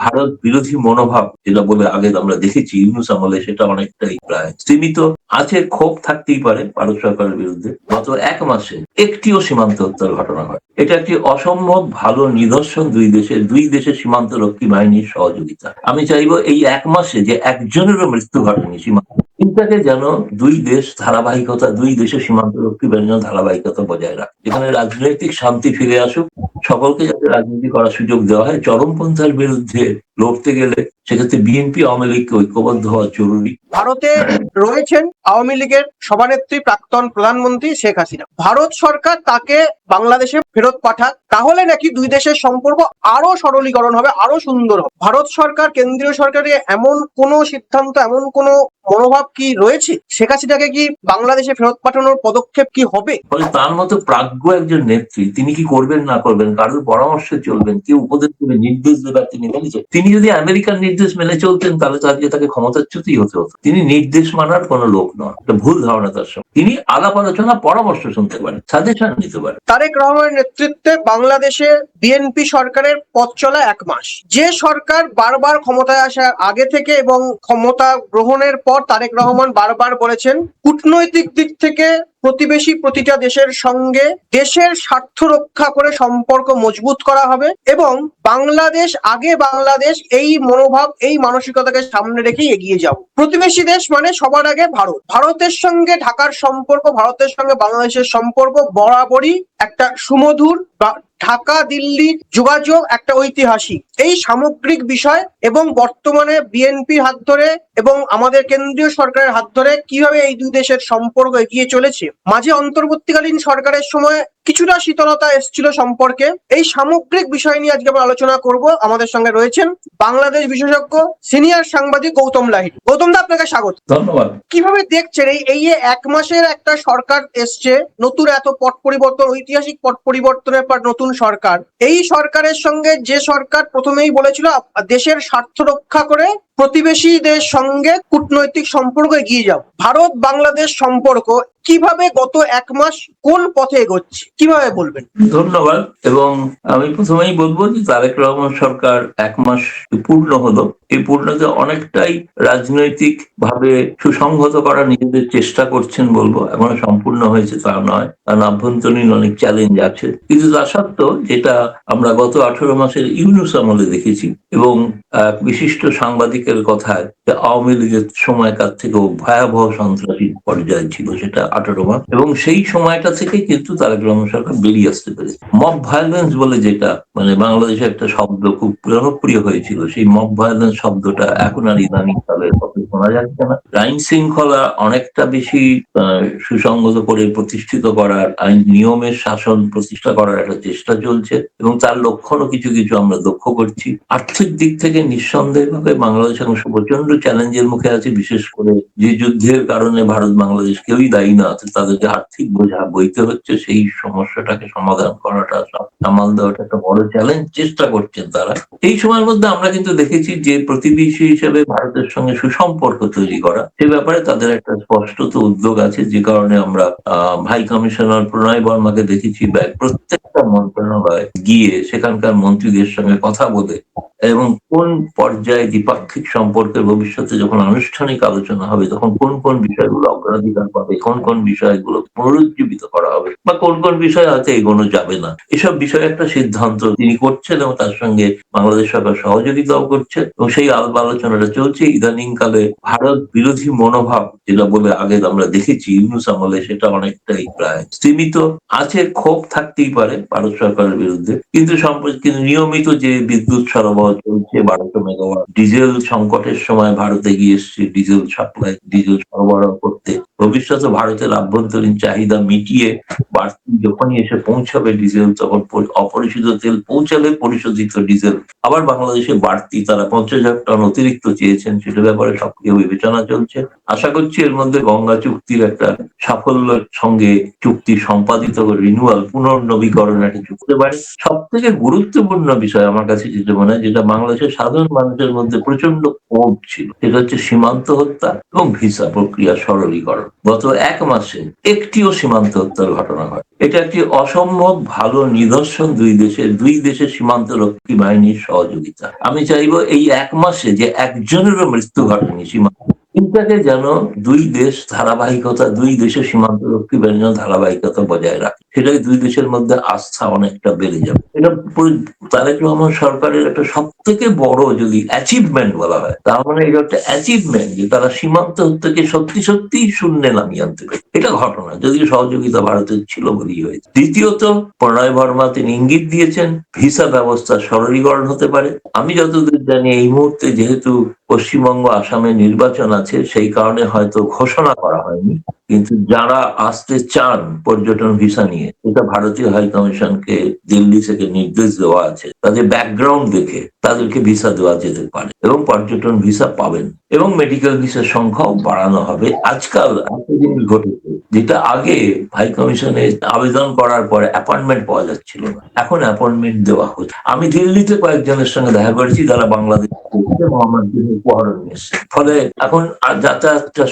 ভারত বিরোধী মনোভাব যেটা বলে আগে আমরা দেখেছি ইউনূস আমলে, সেটা অনেকটাই প্রায় স্তীমিত আছে। ক্ষোভ থাকতেই পারে ভারত সরকারের বিরুদ্ধে। গত 1 মাসে একটিও সীমান্ত হত্যার ঘটনা হয়, এটা একটি অসম্ভব ভালো নিদর্শন দুই দেশের সীমান্ত রক্ষী বাহিনীর সহযোগিতা। আমি চাইবো এই 1 মাসে যে একজনেরও মৃত্যু ঘটেনি সীমান্ত, এটাকে যেন দুই দেশের সীমান্ত রক্ষী বাহিনীর ধারাবাহিকতা বজায় রাখে, যেখানে রাজনৈতিক শান্তি ফিরে আসুক, সকলকে যাতে রাজনীতি করার সুযোগ দেওয়া হয়। চরমপন্থার বিরুদ্ধে লড়তে গেলে সেক্ষেত্রে বিএনপি আওয়ামী লীগকে ঐক্যবদ্ধ হওয়া জরুরি। ভারতে রয়েছেন আওয়ামী লীগের সভানেত্রী প্রাক্তন প্রধানমন্ত্রী শেখ হাসিনা। ভারত সরকার তাকে বাংলাদেশে ফেরত পাঠাক, তাহলে নাকি দুই দেশের সম্পর্ক আরো সরলীকরণ হবে, আরো সুন্দর হবে। ভারত সরকার, কেন্দ্রীয় সরকারের এমন কোন সিদ্ধান্ত, এমন কোন মনোভাব কি রয়েছে? শেখ হাসিনাকে কি বাংলাদেশে ফেরত পাঠানোর পদক্ষেপ কি হবে? ফলে তার মতো প্রাজ্ঞ একজন নেত্রী, তিনি কি করবেন না করবেন, কারোর পরামর্শে চলবেন, কেউ উপদেশ দেবে, নির্দেশ দেবে, তিনি মেনে চলবেন। তিনি যদি আমেরিকার নির্দেশ মেনে চলতেন তাহলে তো আজকে তাকে ক্ষমতাচ্যুতই হতে হতো। তিনি নির্দেশ মানার কোনো লোক নন, এটা ভুল ধারণা তার সঙ্গে। তিনি আলাপ আলোচনা, পরামর্শ শুনতে পারেন, সাজেশন নিতে পারেন। তারেক রহমানের নেতৃত্বে বাংলাদেশে বিএনপি সরকারের পথ চলা 1 মাস। যে সরকার বারবার ক্ষমতায় আসার আগে থেকে এবং ক্ষমতা গ্রহণের পর তারেক রহমান বারবার বলেছেন কূটনৈতিক দিক থেকে প্রতিবেশী প্রতিটা দেশের সঙ্গে দেশের স্বার্থ রক্ষা করে সম্পর্ক মজবুত করা হবে এবং বাংলাদেশ এই মনোভাব, এই মানসিকতাকে সামনে রেখেই এগিয়ে যাব। প্রতিবেশী দেশ মানে সবার আগে ভারতের সঙ্গে ঢাকার সম্পর্ক, ভারতের সঙ্গে বাংলাদেশের সম্পর্ক বরাবরই একটা সুমধুর, ঢাকা দিল্লি যোগাযোগ একটা ঐতিহাসিক। এই সামগ্রিক বিষয় এবং বর্তমানে বিএনপির হাত ধরে এবং আমাদের কেন্দ্রীয় সরকারের হাত ধরে কিভাবে এই দুই দেশের সম্পর্ক এগিয়ে চলেছে, মাঝে অন্তর্বর্তীকালীন সরকারের সময় কিছুটা শীতলতা এসেছিল সম্পর্কে, এই সামগ্রিক বিষয় নিয়ে আজকে আমরা আলোচনা করব। আমাদের সঙ্গে রয়েছেন বাংলাদেশ বিশেষজ্ঞ সিনিয়র সাংবাদিক গৌতম লাহিড়ী। গৌতম দা, আপনাকে স্বাগত। ধন্যবাদ। কিভাবে দেখছেন এই যে 1 মাসের একটা সরকার এসছে, নতুন এত পট পরিবর্তন, ঐতিহাসিক পট পরিবর্তনের পর নতুন সরকার, এই সরকারের সঙ্গে যে সরকার প্রথমেই বলেছিল দেশের স্বার্থ রক্ষা করে প্রতিবেশী দেশ সঙ্গে কূটনৈতিক সম্পর্ক এগিয়ে যাও, ভারত বাংলাদেশ সম্পর্ক কিভাবে গত 1 মাস কোন পথে এগোচ্ছে, কিভাবে বলবেন? ধন্যবাদ। এবং আমি প্রথমেই বলবো যে তারেক রহমান সরকার 1 মাস পূর্ণ হলো, এই পূর্ণতে অনেকটাই রাজনৈতিক ভাবে সুসংহত করার নিজেদের চেষ্টা করছেন বলবো। এখনো সম্পূর্ণ হয়েছে তা নয়, কারণ আভ্যন্তরীণ অনেক চ্যালেঞ্জ আছে। কিন্তু তা সত্ত্বেও যেটা আমরা গত 18 মাসের ইউনূস আমলে দেখেছি এবং বিশিষ্ট সাংবাদিকের কথায় যে আওয়ামী লীগের সময়কার থেকেও ভয়াবহ সন্ত্রাসী পর্যায়ে ছিল সেটা 18 মাস, এবং সেই সময়টা থেকে কিন্তু তারেক রহমান সরকার বেরিয়ে আসতে পেরেছে। মব ভায়োলেন্স বলে যেটা বাংলাদেশে একটা শব্দ খুব জনপ্রিয় হয়েছিল, সেই মব ভায়োলেন্স শব্দটা এখন আর ইদানিং কালের কথা শোনা যাচ্ছে না। আইন শৃঙ্খলা অনেকটা বেশি সুসংগত করে প্রতিষ্ঠিত করার, আইন নিয়মের শাসন প্রতিষ্ঠা করার একটা চেষ্টা চলছে এবং তার লক্ষণও কিছু কিছু আমরা লক্ষ্য করছি। আর্থিক দিক থেকে নিঃসন্দেহভাবে বাংলাদেশ এখন প্রচন্ড চ্যালেঞ্জের মুখে আছে, বিশেষ করে যে যুদ্ধের কারণে ভারত বাংলাদেশ কেউই দায়ী না, তাদেরকে আর্থিক বোঝা বইতে হচ্ছে। সেই সমস্যাটাকে সমাধান করাটা, সামাল দেওয়াটা একটা বড় চ্যালেঞ্জ, চেষ্টা করছেন তারা। এই সময়ের মধ্যে আমরা কিন্তু দেখেছি যে প্রতিবেশী হিসেবে ভারতের সঙ্গে সুসম্পর্ক তৈরি করা, সে ব্যাপারে তাদের একটা স্পষ্টত উদ্যোগ আছে, যে কারণে আমরা হাই কমিশনার প্রণয় বর্মাকে দেখেছি প্রত্যেকটা মন্ত্রণালয়ে গিয়ে সেখানকার মন্ত্রীদের সঙ্গে কথা বলে এবং কোন পর্যায়ে দ্বিপাক্ষিক সম্পর্কের ভবিষ্যতে যখন আনুষ্ঠানিক আলোচনা হবে তখন কোন কোন বিষয়গুলো অগ্রাধিকার পাবে, কোন কোন বিষয়গুলো পুনরুজ্জীবিত করা হবে বা কোন কোন বিষয় হয়তো এগোনো যাবে না, এসব বিষয়ে একটা সিদ্ধান্ত তিনি করছেন এবং তার সঙ্গে বাংলাদেশ সরকার সহযোগিতাও করছে এবং সেই আলাপ আলোচনাটা চলছে। ইদানিং কালে ভারত বিরোধী মনোভাব যেটা বলে আগে আমরা দেখেছি ইউনূস আমলে, সেটা অনেকটাই প্রায় স্তীমিত আছে। ক্ষোভ থাকতেই পারে ভারত সরকারের বিরুদ্ধে, কিন্তু নিয়মিত যে বিদ্যুৎ সরবরাহ চলছে 1200 মেগাওয়াট, ডিজেল সংকটের সময় ভারতে গিয়ে এসছে ডিজেল সরবরাহ করতে, ভবিষ্যতে ভারতের আভ্যন্তরীণ চাহিদা মিটিয়ে বাড়তি যখনই এসে পৌঁছাবে ডিজেল, তখন অপরিশোধিত তেল পৌঁছালে পরিশোধিত ডিজেল আবার বাংলাদেশে বাড়তি তারা 50,000 টন অতিরিক্ত চেয়েছেন, সেটা ব্যাপারে সক্রিয় বিবেচনা চলছে। আশা করছি এর মধ্যে গঙ্গা চুক্তির একটা সাফল্যের সঙ্গে চুক্তি সম্পাদিত রিনিউয়াল, পুনর্নবীকরণ একটা চুক্তি পারে। সব থেকে গুরুত্বপূর্ণ বিষয় আমার কাছে যেটা মনে হয়, যে যেটা বাংলাদেশের সাধারণ মানুষের মধ্যে প্রচন্ড ক্ষোভ ছিল, সেটা হচ্ছে সীমান্ত হত্যা এবং ভিসা প্রক্রিয়া সরলীকরণ। গত 1 মাসে একটিও সীমান্ত হত্যার ঘটনা হয়। এটা একটি অসম্ভব ভালো নিদর্শন দুই দেশের সীমান্তরক্ষী বাহিনীর সহযোগিতা। আমি চাইবো এই 1 মাসে যে একজনেরও মৃত্যু ঘটেনি সীমান্ত, এটাকে যেন দুই দেশের সীমান্তরক্ষী বাহিনী ধারাবাহিকতা বজায় রাখে। সেটাই দুই দেশের মধ্যে আস্থা অনেকটা বেড়ে যাবে। এটা তারেক রহমান সরকারের একটা সব থেকে বড় যদি অ্যাচিভমেন্ট বলা হয়, তার মানে এটা একটা অ্যাচিভমেন্ট যে তারা সীমান্ত থেকে সত্যি সত্যি শূন্যে নামিয়ে আনতে পারে। এটা ঘটনা, যদিও সহযোগিতা ভারতের ছিল বলেই হয়েছে। দ্বিতীয়ত, প্রণয় বর্মা তিনি ইঙ্গিত দিয়েছেন ভিসা ব্যবস্থা সরলীকরণ হতে পারে। আমি যতদূর জানি এই মুহূর্তে যেহেতু পশ্চিমবঙ্গ আসামে নির্বাচন আছে, সেই কারণে হয়তো ঘোষণা করা হয়নি, কিন্তু যারা আসতে চান পর্যটন ভিসা নিয়ে, এটা ভারতীয় হাই কমিশনকে দিল্লি থেকে নির্দেশ দেওয়া আছে, তাদের ব্যাকগ্রাউন্ড দেখে তাদেরকে ভিসা দেওয়া যেতে পারে এবং পর্যটন ভিসা পাবেন এবং মেডিকেল ভিসার সংখ্যাও বাড়ানো হবে। আজকাল একটা জিনিস ঘটেছে, যেটা আগে হাই কমিশনে আবেদন করার পরে অ্যাপয়েন্টমেন্ট পাওয়া যাচ্ছিল না, এখন অ্যাপয়েন্টমেন্ট দেওয়া হচ্ছে। আমি দিল্লিতে কয়েকজনের সঙ্গে দেখা করেছি যারা বাংলাদেশ উপহার নিয়ে এসছে, ফলে এখন যাতায়াতটা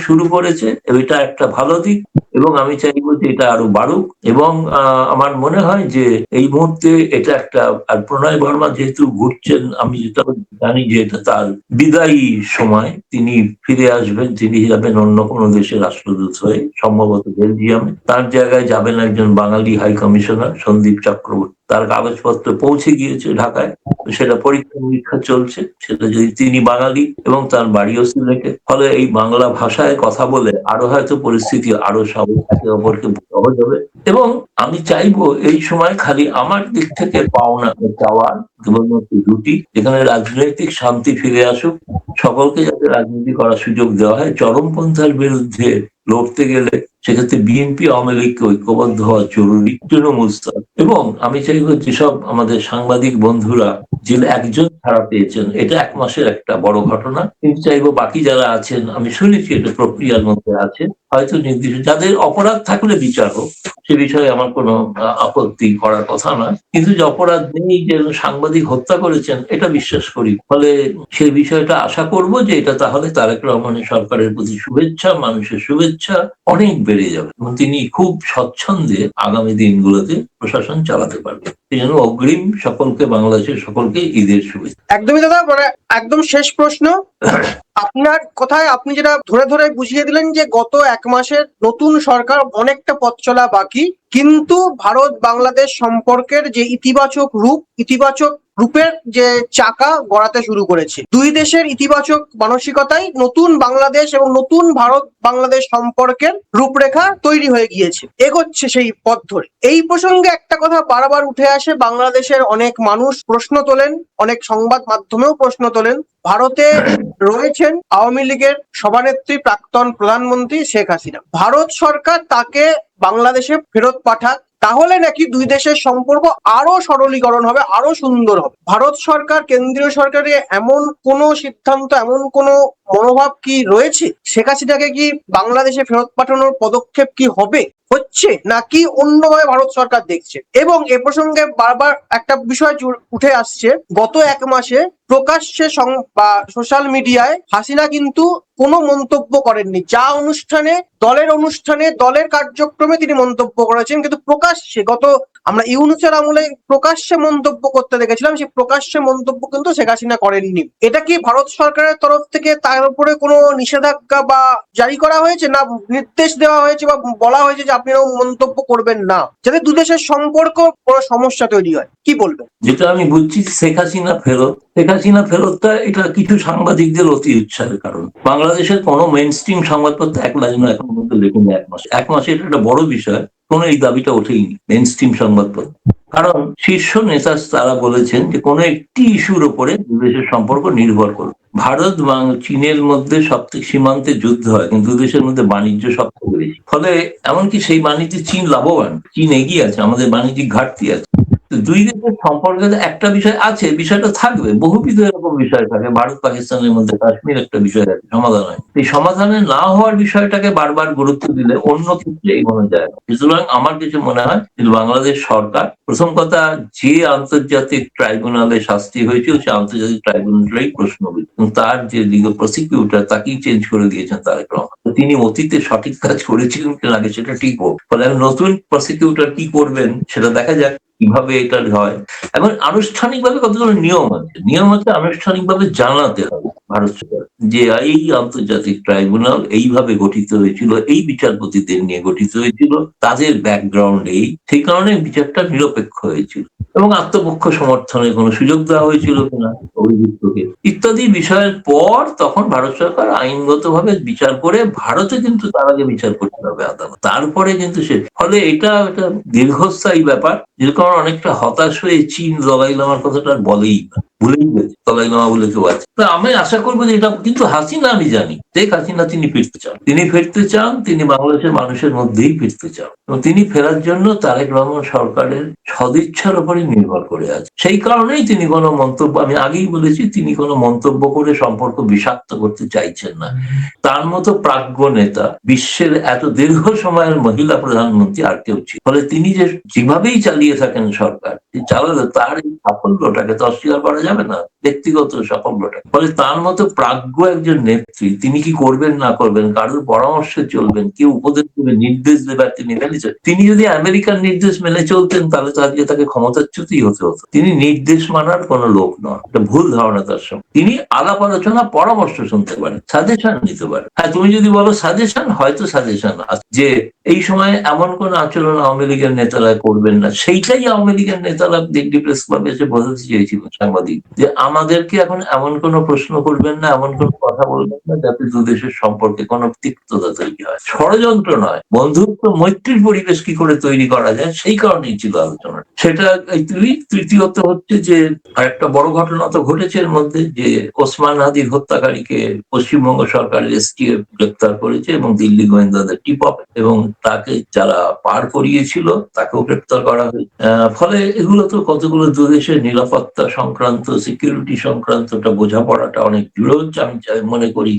শুরু করেছে। এটা একটা ভালো দিক এবং আমি চাইবো যে এটা আরো বাড়ুক। এবং আমার মনে হয় যে এই মুহূর্তে এটা একটা, আর প্রণয় বর্মা যেহেতু ঘুরছেন, আমি যেটা জানি যে এটা তার বিদায়ী সময়, তিনি ফিরে আসবেন, তিনি যাবেন অন্য কোনো দেশের রাষ্ট্রদূত হয়ে, সম্ভবত বেলজিয়ামে। তার জায়গায় যাবেন একজন বাঙালি হাই কমিশনার সন্দীপ চক্রবর্তী। তার কাগজপত্র পৌঁছে গিয়েছে ঢাকায়, তো সেটা পরীক্ষা নিরীক্ষা চলছে। সেটা যদি তিনি বাঙালি এবং তার বাড়িও সিলেটে, ফলে এই বাংলা ভাষায় কথা বলে আরো হয়তো পরিস্থিতি আরো একে অপরকে সহজ হবে। এবং আমি চাইবো এই সময় খালি আমার দিক থেকে চাওয়ার কেবলমাত্র দুটি, যেখানে রাজনৈতিক শান্তি ফিরে আসুক, সকলকে যাতে রাজনীতি করার সুযোগ দেওয়া হয়। চরমপন্থার বিরুদ্ধে লড়তে গেলে সেক্ষেত্রে বিএনপি আওয়ামী লীগকে ঐক্যবদ্ধ হওয়া জরুরি, তৃণমূল স্তর। এবং আমি চাইবো যেসব আমাদের সাংবাদিক বন্ধুরা জেলে একজন ছাড়া পেয়েছেন, এটা 1 মাসের একটা বড় ঘটনা, কিন্তু চাইবো বাকি যারা আছেন, আমি শুনেছি এটা প্রক্রিয়ার মধ্যে আছে, হয়তো নির্দিষ্ট যাদের অপরাধ থাকলে বিচার হোক, সে বিষয়ে আমার কোনো আপত্তি করার কথা না, কিন্তু যে অপরাধ নেই, যে সাংবাদিক হত্যা করেছেন, এটা বিশ্বাস করি। ফলে সেই বিষয়টা আশা করব যে এটা তাহলে তারেক রহমানের সরকারের প্রতি শুভেচ্ছা, মানুষের শুভেচ্ছা অনেক বেড়ে যাবে এবং তিনি খুব স্বচ্ছন্দে আগামী দিনগুলোতে প্রশাসন চালাতে পারবেন। এই জন্য অগ্রিম সকলকে, বাংলাদেশের সকলকে ঈদের শুভেচ্ছা। একদমই দাদা, মানে একদম শেষ প্রশ্ন আপনার কথায় আপনি যেটা ধরে ধরে বুঝিয়ে দিলেন যে গত 1 মাসের নতুন সরকার অনেকটা পথ চলা বাকি, কিন্তু ভারত বাংলাদেশ সম্পর্কের যে ইতিবাচক রূপের যে চাকা গড়াতে শুরু করেছে, দুই দেশের ইতিবাচক মানসিকতায় নতুন বাংলাদেশ এবং নতুন ভারত বাংলাদেশ সম্পর্কের রূপরেখা তৈরি হয়ে গিয়েছে, এগোচ্ছে সেই পথ ধরে। এই প্রসঙ্গে একটা কথা বারবার উঠে আসে, বাংলাদেশের অনেক মানুষ প্রশ্ন তোলেন, অনেক সংবাদ মাধ্যমেও প্রশ্ন তোলেন, ভারতে রয়েছেন আওয়ামী লীগের সভানেত্রী প্রাক্তন প্রধানমন্ত্রী শেখ হাসিনা, ভারত সরকার তাকে বাংলাদেশে ফেরত পাঠাক, তাহলে নাকি দুই দেশের সম্পর্ক আরো সরলীকরণ হবে, আরো সুন্দর হবে। ভারত সরকার, কেন্দ্রীয় সরকারের এমন কোন সিদ্ধান্ত, এমন কোন মনোভাব কি রয়েছে? শেখ হাসিনাকে কি বাংলাদেশে ফেরত পাঠানোর পদক্ষেপ কি হচ্ছে, নাকি অন্যভাবে ভারত সরকার দেখছে? এবং এ প্রসঙ্গে বারবার একটা বিষয় উঠে আসছে, গত 1 মাসে প্রকাশ্যে বা সোশ্যাল মিডিয়ায় হাসিনা কিন্তু কোনো মন্তব্য করেননি। যা দলের কার্যক্রমে তিনি মন্তব্য করেছেন, কিন্তু প্রকাশ্যে আমরা ইউনূসের আমলে প্রকাশ্যে মন্তব্য করতে দেখেছিলাম, সেই প্রকাশ্যে মন্তব্য কিন্তু শেখ হাসিনা করেননি। এটা কি ভারত সরকারের তরফ থেকে তার উপরে কোনো নিষেধাজ্ঞা বা জারি করা হয়েছে, না নির্দেশ দেওয়া হয়েছে বা বলা হয়েছে যে আপনি মন্তব্য করবেন না, যাতে দু দেশের সম্পর্ক কোনো সমস্যা তৈরি হয়? কি বলবেন? যেটা আমি বুঝছি, শেখ হাসিনা ফেরতটা এটা কিছু সাংবাদিকদের অতি উৎসাহের কারণ। বাংলাদেশের কোনো মেইন স্ট্রিম সংবাদপত্র এখন পর্যন্ত দেখুন 1 মাসে এটা একটা বড় বিষয়, কোনো এই দাবিটা ওঠেইনি মেইন স্ট্রিম সংবাদপত্র। কারণ শীর্ষ নেতা তারা বলেছেন যে কোনো একটি ইস্যুর উপরে দুই দেশের সম্পর্ক নির্ভর করবে। ভারত এবং চীনের মধ্যে সবথেকে সীমান্তে যুদ্ধ হয়, কিন্তু দুই দেশের মধ্যে বাণিজ্য সবথেকে বেশি। ফলে এমনকি সেই বাণিজ্যে চীন লাভবান, চীন এগিয়ে আছে, আমাদের বাণিজ্যিক ঘাটতি আছে। তো দুই দেশের সম্পর্কে একটা বিষয় আছে, বিষয়টা থাকবে, বহুবিধ এরকম বিষয় থাকে। ভারত পাকিস্তানের মধ্যে কাশ্মীর একটা বিষয় আছে, সমাধান হয়। এই সমাধানে না হওয়ার বিষয়টাকে বারবার গুরুত্ব দিলে অন্য ক্ষেত্রে এগোনো যায় না। সুতরাং আমার কিছু মনে হয় যে বাংলাদেশ সরকার প্রথম কথা, যে আন্তর্জাতিক ট্রাইব্যুনালে শাস্তি হয়েছিল সে আন্তর্জাতিক ট্রাইব্যুনালেই প্রশ্নবিদ, তার যে লিগাল প্রসিকিউটর তাকেই চেঞ্জ করে দিয়েছেন তারেক রহমান। তিনি অতীতে সঠিক কাজ করেছিলেন কিনা আগে সেটা ঠিক হোক, ফলে নতুন প্রসিকিউটর কি করবেন সেটা দেখা যাক কিভাবে এটা হয়। এখন আনুষ্ঠানিকভাবে কতগুলো নিয়ম আছে আনুষ্ঠানিকভাবে জানাতে হবে ভারত সরকার যে এই আন্তর্জাতিক ট্রাইব্যুনাল এইভাবে গঠিত হয়েছিল, এই বিচারপতিদের নিয়ে গঠিত হয়েছিল, তাদের ব্যাকগ্রাউন্ড সেই কারণে বিচারটা নিরপেক্ষ হয়েছিল এবং আত্মপক্ষ সমর্থনের কোনো সুযোগ দেওয়া হয়েছিল কিনা অভিযুক্তকে, ইত্যাদি বিষয়ের পর তখন ভারত সরকার আইনগতভাবে বিচার করে, ভারতে কিন্তু তার আগে বিচার করতে হবে আদালত, তারপরে কিন্তু ফলে এটা একটা দীর্ঘস্থায়ী ব্যাপার। যেরকম অনেকটা হতাশ হয়ে চীন দলাই লামার কথাটা আর বলেই না, ভুলেই গেছে দলাই লামা বলে কেউ আছে। তা আমি আশা করবো যে এটা কিন্তু হাসিনা, আমি জানি শেখ হাসিনা তিনি ফিরতে চান, তিনি বাংলাদেশের মানুষের মধ্যেই ফিরতে চান এবং তিনি ফেরার জন্য তারেক রহমান সরকারের সদিচ্ছার উপরই নির্ভর করে আছে। সেই কারণেই তিনি কোনো মন্তব্য, আমি আগেই বলেছি, তিনি কোনো মন্তব্য করে সম্পর্ক বিষাক্ত করতে চাইছেন না। তার মতো প্রাজ্ঞ নেতা বিশ্বের এত দীর্ঘ সময়ের মহিলা প্রধানমন্ত্রী আর কেউ ছিল। ফলে তিনি যেভাবেই চালিয়ে থাকেন সরকার, চালালে তার এই সাফল্যটাকে তো অস্বীকার করা যাবে না, ব্যক্তিগত সাফল্যটা। ফলে তার মতো প্রাজ্ঞ একজন নেত্রী, তিনি কি করবেন না করবেন, কারোর পরামর্শে চলবেন, কেউ উপদেশ দেবে, নির্দেশ দেবে, তিনি মেনে চলবেন। তিনি যদি আমেরিকার নির্দেশ মেনে চলতেন তাহলে তো আজকে তাকে ক্ষমতাচ্যুতই হতে হতো। তিনি নির্দেশ মানার কোনো লোক নন, এটা ভুল ধারণা তার সঙ্গে। তিনি আলাপ আলোচনা পরামর্শ শুনতে পারেন, সাজেশন নিতে পারেন। হ্যাঁ, তুমি যদি বলো সাজেশন, হয়তো সাজেশন যে এই সময় এমন কোন আচরণ আওয়ামী লীগের নেতারা করবেন না, সেইটাই আওয়ামী লীগের নেতারা দিল্লি প্রেস ক্লাবে এসে বোঝাতে চেয়েছিল সাংবাদিক, যে আমাদেরকে এখন এমন কোনো প্রশ্ন করবেন না, এমন কোনো কথা বলবেন না যাতে দুদেশের সম্পর্কে কোনো তিক্ততা তৈরি হয়। ষড়যন্ত্র নয়, বন্ধুত্ব মৈত্রীর পরিবেশ কি করে তৈরি করা যায়, সেই কারণেই ছিল আলোচনা। সেটা তৃতীয়ত হচ্ছে যে আরেকটা বড় ঘটনা তো ঘটেছে এর মধ্যে, যে ওসমান হাদির হত্যাকারীকে পশ্চিমবঙ্গ সরকারের এসটিএফ গ্রেপ্তার করেছে এবং দিল্লি গোয়েন্দাদের টিপ অফ, এবং তাকে যারা পার করিয়েছিল তাকেও গ্রেপ্তার করা হয়েছে। ফলে এগুলো তো কতগুলো দুদেশের নিরাপত্তা সংক্রান্ত, সিকিউরিটি সংক্রান্তটা বোঝাপড়াটা অনেক দৃঢ় হচ্ছে। আমি মনে করি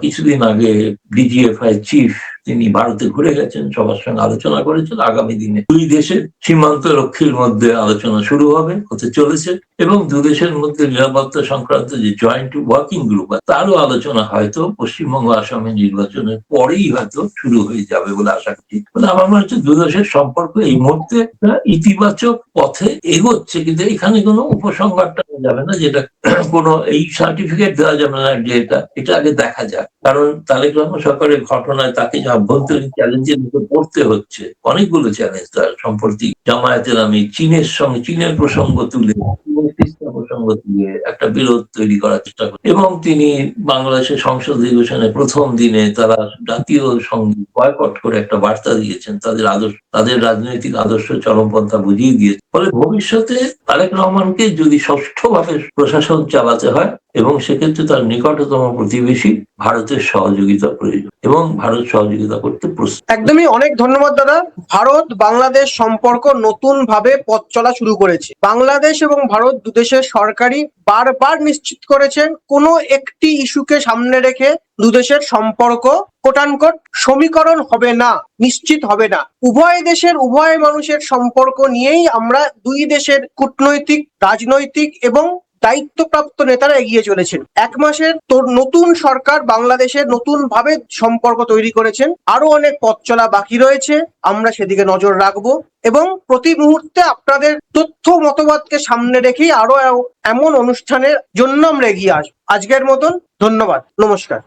কিছুদিন আগে ডিজিএফআই চিফ তিনি ভারতে ঘুরে গেছেন, সবার সঙ্গে আলোচনা করেছেন। আগামী দিনে দুই দেশের সীমান্ত রক্ষীর মধ্যে আলোচনা শুরু হতে চলেছে এবং দুদেশের মধ্যে নিরাপত্তা সংক্রান্ত যে জয়েন্ট ওয়ার্কিং গ্রুপ, তারও আলোচনা হয়তো পশ্চিমবঙ্গ আসামে নির্বাচনের পরেই হয়তো শুরু হয়ে যাবে বলে আশা করি। আমার মনে হচ্ছে দুদেশের সম্পর্ক এই মুহূর্তে ইতিবাচক পথে এগোচ্ছে, কিন্তু এখানে কোনো উপসংহার টানা যাবে না, যেটা কোনো এই সার্টিফিকেট দেওয়া যাবে না যে এটা আগে দেখা যাক। কারণ তারেক রহমান সরকারের ঘটনায় তাকে যে আভ্যন্তরীণ চ্যালেঞ্জের মুখে পড়তে হচ্ছে, অনেকগুলো চ্যালেঞ্জ তার সম্প্রতি জামায়াতের চীনের প্রসঙ্গ তুলে একটা বিরোধ তৈরি করার চেষ্টা করে, এবং তিনি বাংলাদেশের সংসদ অধিবেশনে প্রথম দিনে তারা জাতীয় সঙ্গীত বয়কট করে একটা বার্তা দিয়েছেন, তাদের রাজনৈতিক আদর্শ চরমপন্থা বুঝিয়ে দিয়েছে। ফলে ভবিষ্যতে তারেক রহমানকে যদি সুষ্ঠুভাবে প্রশাসন চালাতে হয়, এবং সেক্ষেত্রে তার নিকটতম প্রতিবেশী ভারতের সহযোগিতা প্রয়োজন, এবং ভারত সহযোগিতা করতে প্রস্তুত। একদমই, অনেক ধন্যবাদ দাদা। ভারত বাংলাদেশ সম্পর্ক নতুন ভাবে পথ চলা শুরু করেছে। বাংলাদেশ এবং ভারত দুদেশের সরকারই বারবার নিশ্চিত করেছেন কোনো একটি ইস্যুকে সামনে রেখে দুদেশের সম্পর্ক কোটানকোট সমীকরণ হবে না, নিশ্চিত হবে না। উভয় দেশের উভয় মানুষের সম্পর্ক নিয়েই আমরা দুই দেশের কূটনৈতিক, রাজনৈতিক এবং দায়িত্বপ্রাপ্ত নেতারা এগিয়ে চলেছেন। এক মাসের নতুন সরকার বাংলাদেশের নতুন ভাবে সম্পর্ক তৈরি করেছেন। আরো অনেক পথ চলা বাকি রয়েছে, আমরা সেদিকে নজর রাখবো এবং প্রতি মুহূর্তে আপনাদের তথ্য মতবাদকে সামনে রেখেই আরো এমন অনুষ্ঠানের জন্য আমরা এগিয়ে আসবো। আজকের মতন ধন্যবাদ, নমস্কার।